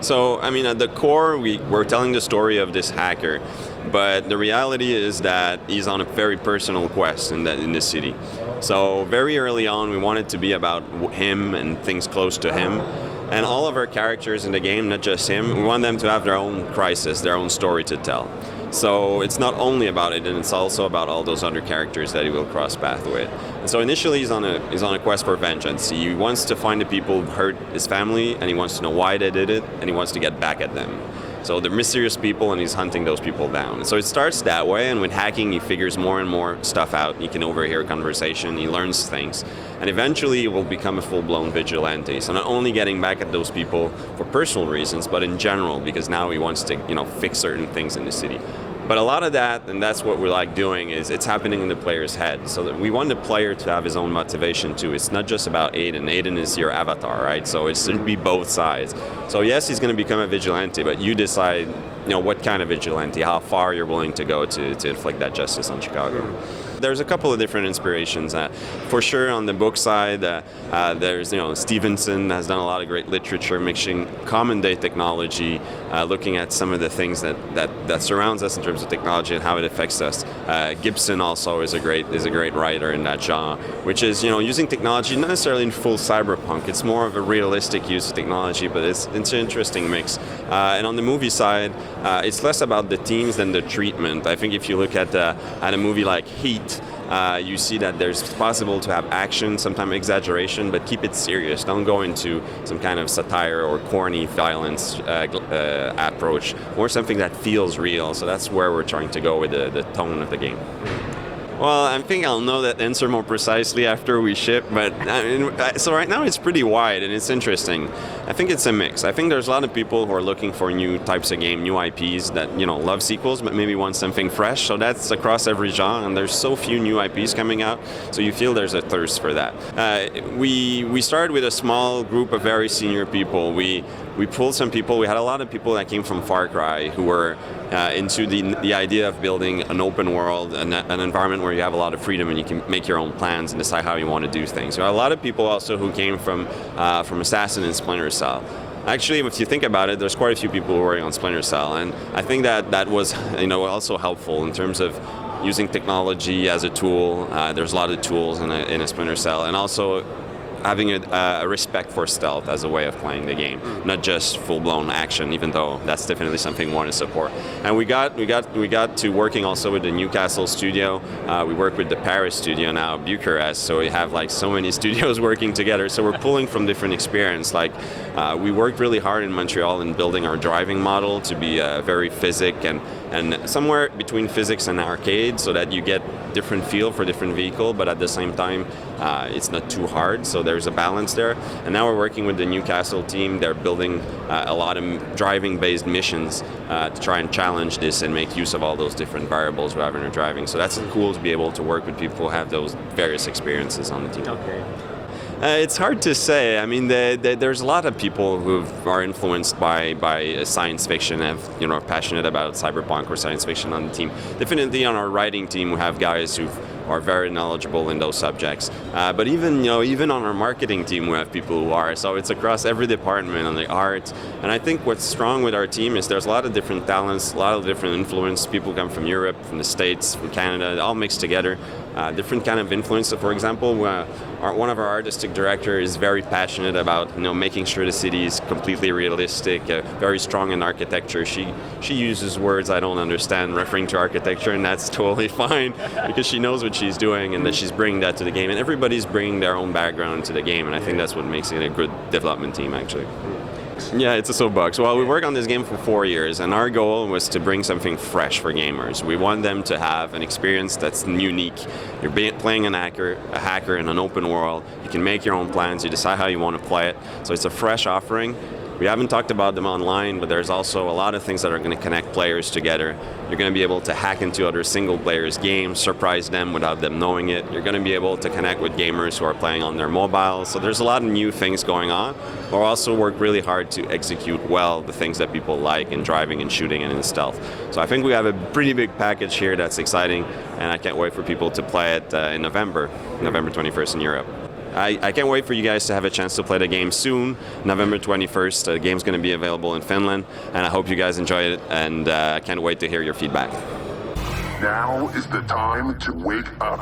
So, I mean, at the core, we're telling the story of this hacker, but the reality is that he's on a very personal quest in the city. So, very early on, we wanted to be about him and things close to him. And all of our characters in the game, not just him, we want them to have their own crisis, their own story to tell. So it's not only about it, and it's also about all those other characters that he will cross path with. And so initially he's on a quest for vengeance. He wants to find the people who hurt his family, and he wants to know why they did it, and he wants to get back at them. So they're mysterious people, and he's hunting those people down. So it starts that way, and with hacking, he figures more and more stuff out. He can overhear conversation, he learns things, and eventually he will become a full-blown vigilante. So not only getting back at those people for personal reasons, but in general, because now he wants to, fix certain things in the city. But a lot of that, and that's what we like doing, is it's happening in the player's head. So that we want the player to have his own motivation too. It's not just about Aiden. Aiden is your avatar, right? So it's to be both sides. So yes, he's going to become a vigilante, but you decide, what kind of vigilante, how far you're willing to go to inflict that justice on Chicago. There's a couple of different inspirations. For sure, on the book side, there's Stevenson has done a lot of great literature, mixing common day technology, looking at some of the things that surrounds us in terms of technology and how it affects us. Gibson also is a great writer in that genre, which is using technology not necessarily in full cyberpunk. It's more of a realistic use of technology, but it's an interesting mix. And on the movie side, it's less about the themes than the treatment. I think if you look at a movie like Heat, you see that there's possible to have action, sometimes exaggeration, but keep it serious. Don't go into some kind of satire or corny violence approach, or something that feels real. So that's where we're trying to go with the tone of the game. Well, I think I'll know that answer more precisely after we ship, but so right now it's pretty wide and it's interesting. I think it's a mix. I think there's a lot of people who are looking for new types of game, new IPs that love sequels, but maybe want something fresh. So that's across every genre, and there's so few new IPs coming out, so you feel there's a thirst for that. We started with a small group of very senior people. We pulled some people. We had a lot of people that came from Far Cry who were into the idea of building an open world, an environment where you have a lot of freedom and you can make your own plans and decide how you want to do things. We had a lot of people also who came from Assassin and Splinter Cell. Actually, if you think about it, there's quite a few people who are working on Splinter Cell, and I think that was also helpful in terms of using technology as a tool. There's a lot of tools in a Splinter Cell, and also having a respect for stealth as a way of playing the game, not just full-blown action, even though that's definitely something we want to support. And we got to working also with the Newcastle studio. We work with the Paris studio now, Bucharest. So we have so many studios working together. So we're pulling from different experience. We worked really hard in Montreal in building our driving model to be very physic and somewhere between physics and arcade, so that you get different feel for different vehicle, but at the same time it's not too hard, so there's a balance there. And now we're working with the Newcastle team. They're building a lot of driving based missions to try and challenge this and make use of all those different variables we have in our driving. So that's cool to be able to work with people who have those various experiences on the team. Okay. It's hard to say. I mean, there's a lot of people who are influenced by science fiction, are passionate about cyberpunk or science fiction on the team. Definitely on our writing team, we have guys who are very knowledgeable in those subjects. But even on our marketing team, we have people who are. So it's across every department on the art. And I think what's strong with our team is there's a lot of different talents, a lot of different influence. People come from Europe, from the States, from Canada, all mixed together. Different kind of influence. So for example, one of our artistic director is very passionate about making sure the city is completely realistic, very strong in architecture. She uses words I don't understand referring to architecture, and that's totally fine because she knows what she's doing and that she's bringing that to the game. And everybody's bringing their own background to the game, and I think that's what makes it a good development team actually. Yeah, it's a soapbox. Well, we worked on this game for 4 years, and our goal was to bring something fresh for gamers. We want them to have an experience that's unique. You're playing a hacker in an open world. You can make your own plans. You decide how you want to play it. So it's a fresh offering. We haven't talked about them online, but there's also a lot of things that are going to connect players together. You're going to be able to hack into other single players' games, surprise them without them knowing it. You're going to be able to connect with gamers who are playing on their mobiles. So there's a lot of new things going on. We'll also work really hard to execute well the things that people like in driving and shooting and in stealth. So I think we have a pretty big package here that's exciting, and I can't wait for people to play it in November 21st in Europe. I can't wait for you guys to have a chance to play the game soon, November 21st. The game's going to be available in Finland, and I hope you guys enjoy it, and I can't wait to hear your feedback. Now is the time to wake up.